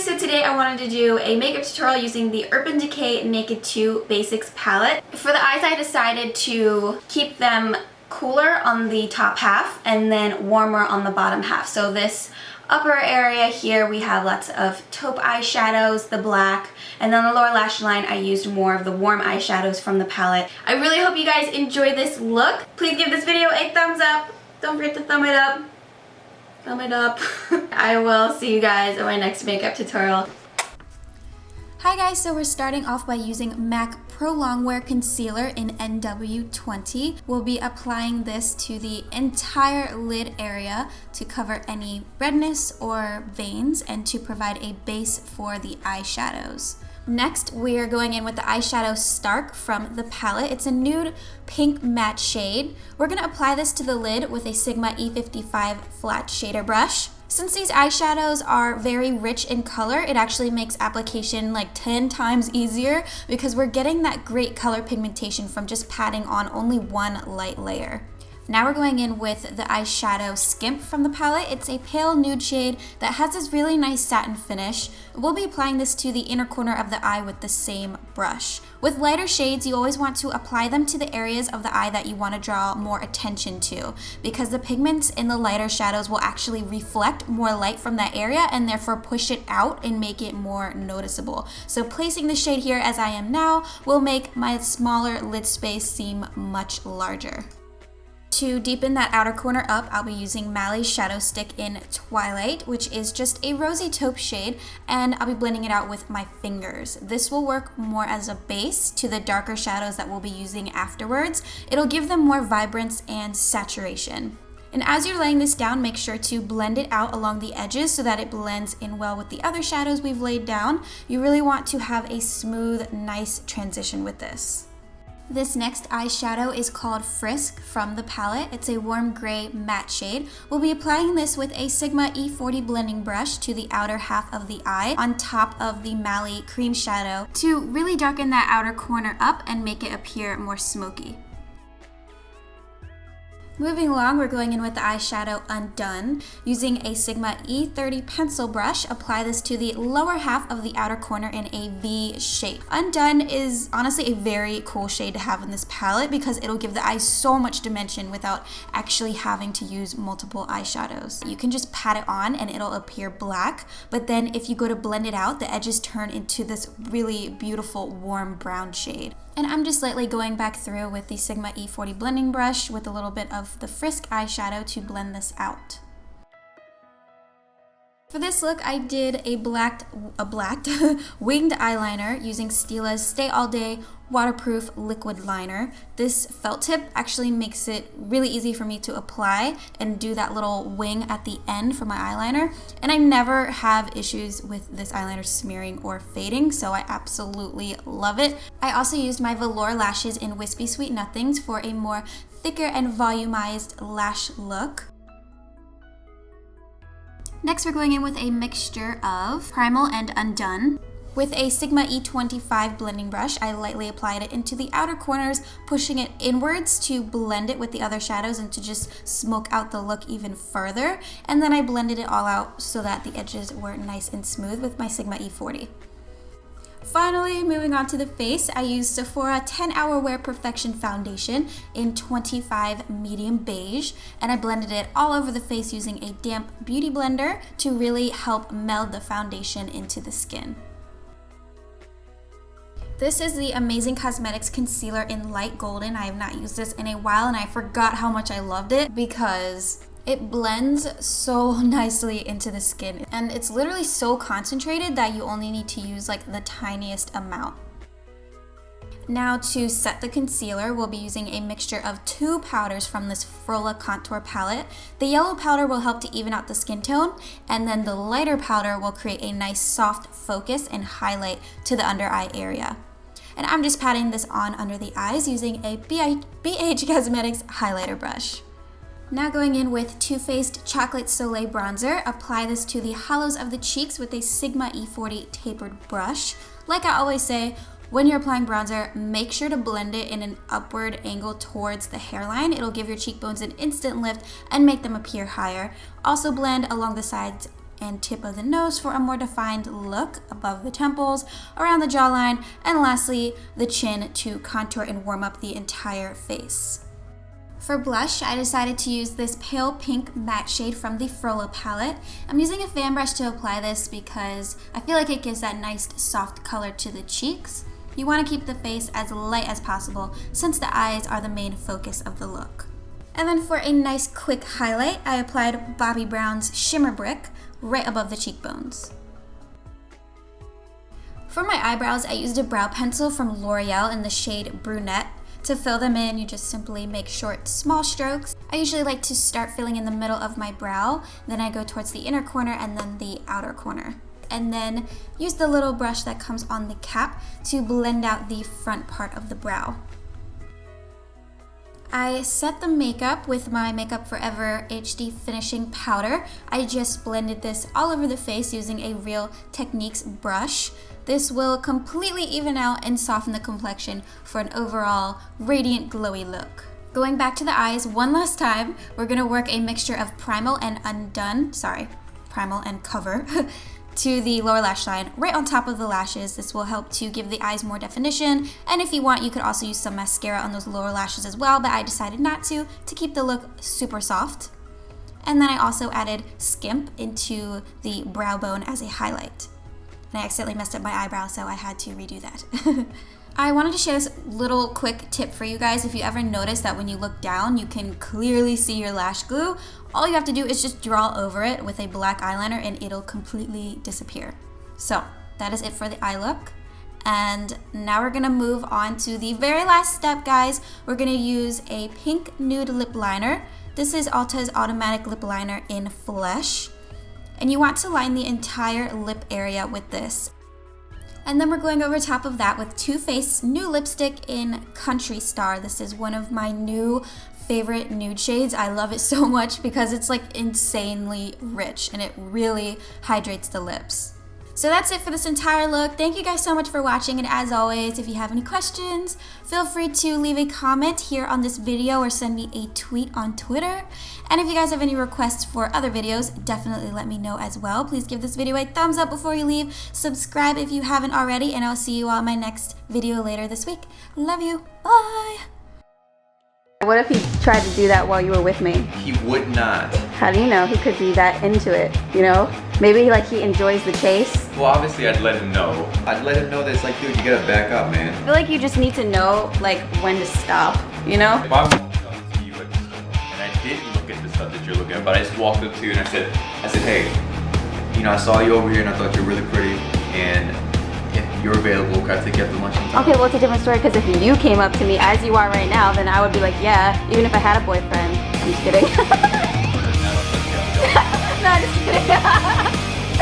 so today I wanted to do a makeup tutorial using the Urban Decay Naked2 Basics palette. For the eyes, I decided to keep them cooler on the top half and then warmer on the bottom half. So this upper area here, we have lots of taupe eyeshadows, the black, and then the lower lash line, I used more of the warm eyeshadows from the palette. I really hope you guys enjoy this look. Please give this video a thumbs up. Don't forget to thumb it up. Thumb it up. I will see you guys in my next makeup tutorial. Hi guys, so we're starting off by using MAC Pro Longwear Concealer in NW20. We'll be applying this to the entire lid area to cover any redness or veins and to provide a base for the eyeshadows. Next, we are going in with the eyeshadow Stark from the palette. It's a nude pink matte shade. We're going to apply this to the lid with a Sigma E55 flat shader brush. Since these eyeshadows are very rich in color, it actually makes application like 10 times easier because we're getting that great color pigmentation from just patting on only one light layer. Now we're going in with the eyeshadow Skimp from the palette. It's a pale nude shade that has this really nice satin finish. We'll be applying this to the inner corner of the eye with the same brush. With lighter shades, you always want to apply them to the areas of the eye that you want to draw more attention to, because the pigments in the lighter shadows will actually reflect more light from that area and therefore push it out and make it more noticeable. So placing the shade here as I am now will make my smaller lid space seem much larger. To deepen that outer corner up, I'll be using Mally's Shadow Stick in Twilight, which is just a rosy taupe shade, and I'll be blending it out with my fingers. This will work more as a base to the darker shadows that we'll be using afterwards. It'll give them more vibrance and saturation. And as you're laying this down, make sure to blend it out along the edges so that it blends in well with the other shadows we've laid down. You really want to have a smooth, nice transition with this. This next eyeshadow is called Frisk from the palette. It's a warm gray matte shade. We'll be applying this with a Sigma E40 blending brush to the outer half of the eye on top of the Mally cream shadow to really darken that outer corner up and make it appear more smoky. Moving along, we're going in with the eyeshadow Undone. Using a Sigma E30 pencil brush, apply this to the lower half of the outer corner in a V shape. Undone is honestly a very cool shade to have in this palette because it'll give the eye so much dimension without actually having to use multiple eyeshadows. You can just pat it on and it'll appear black, but then if you go to blend it out, the edges turn into this really beautiful warm brown shade. And I'm just lightly going back through with the Sigma E40 blending brush with a little bit of the Frisk eyeshadow to blend this out. For this look, I did a blacked winged eyeliner using Stila's Stay All Day waterproof liquid liner. This felt tip actually makes it really easy for me to apply and do that little wing at the end for my eyeliner. And I never have issues with this eyeliner smearing or fading, so I absolutely love it. I also used my velour lashes in Wispy Sweet Nothings for a more thicker and volumized lash look. Next, we're going in with a mixture of Primal and Undone. With a Sigma E25 blending brush, I lightly applied it into the outer corners, pushing it inwards to blend it with the other shadows and to just smoke out the look even further. And then I blended it all out so that the edges were nice and smooth with my Sigma E40. Finally, moving on to the face, I used Sephora 10 Hour Wear Perfection Foundation in 25 Medium Beige, and I blended it all over the face using a damp beauty blender to really help meld the foundation into the skin. This is the Amazing Cosmetics Concealer in Light Golden. I have not used this in a while and I forgot how much I loved it because it blends so nicely into the skin, and it's literally so concentrated that you only need to use like the tiniest amount. Now to set the concealer, we'll be using a mixture of two powders from this Frola contour palette. The yellow powder will help to even out the skin tone, and then the lighter powder will create a nice soft focus and highlight to the under eye area. And I'm just patting this on under the eyes using a BH Cosmetics highlighter brush. Now going in with Too Faced Chocolate Soleil Bronzer, apply this to the hollows of the cheeks with a Sigma E40 tapered brush. Like I always say, when you're applying bronzer, make sure to blend it in an upward angle towards the hairline. It'll give your cheekbones an instant lift and make them appear higher. Also blend along the sides and tip of the nose for a more defined look above the temples, around the jawline, and lastly, the chin to contour and warm up the entire face. For blush, I decided to use this pale pink matte shade from the Frollo palette. I'm using a fan brush to apply this because I feel like it gives that nice soft color to the cheeks. You want to keep the face as light as possible since the eyes are the main focus of the look. And then for a nice quick highlight, I applied Bobbi Brown's Shimmer Brick right above the cheekbones. For my eyebrows, I used a brow pencil from L'Oreal in the shade Brunette. To fill them in, you just simply make short, small strokes. I usually like to start filling in the middle of my brow, then I go towards the inner corner and then the outer corner. And then use the little brush that comes on the cap to blend out the front part of the brow. I set the makeup with my Makeup Forever HD Finishing Powder. I just blended this all over the face using a Real Techniques brush. This will completely even out and soften the complexion for an overall radiant, glowy look. Going back to the eyes one last time, we're gonna work a mixture of Primal and Cover to the lower lash line right on top of the lashes. This will help to give the eyes more definition, and if you want, you could also use some mascara on those lower lashes as well, but I decided not to keep the look super soft. And then I also added Skimp into the brow bone as a highlight. And I accidentally messed up my eyebrow, so I had to redo that. I wanted to share this little quick tip for you guys. If you ever notice that when you look down, you can clearly see your lash glue, all you have to do is just draw over it with a black eyeliner and it'll completely disappear. So that is it for the eye look. And now we're gonna move on to the very last step, guys. We're gonna use a pink nude lip liner. This is Ulta's Automatic Lip Liner in Flesh. And you want to line the entire lip area with this. And then we're going over top of that with Too Faced's new lipstick in Country Star. This is one of my new favorite nude shades. I love it so much because it's like insanely rich and it really hydrates the lips. So that's it for this entire look. Thank you guys so much for watching, and as always, if you have any questions, feel free to leave a comment here on this video or send me a tweet on Twitter. And if you guys have any requests for other videos, definitely let me know as well. Please give this video a thumbs up before you leave, subscribe if you haven't already, and I'll see you all in my next video later this week. Love you, bye! What if he tried to do that while you were with me? He would not. How do you know? He could be that into it, you know? Maybe like he enjoys the chase. Well, obviously I'd let him know. I'd let him know that it's like, dude, you gotta back up, man. I feel like you just need to know like when to stop, you know? If I walked up to you at the store and I didn't look at the stuff that you're looking at, but I just walked up to you and I said, hey, you know, I saw you over here and I thought you were really pretty, and if you're available, can I take you out to lunch sometime? Okay, well, it's a different story, because if you came up to me as you are right now, then I would be like, yeah, even if I had a boyfriend. I'm just kidding. No, just kidding.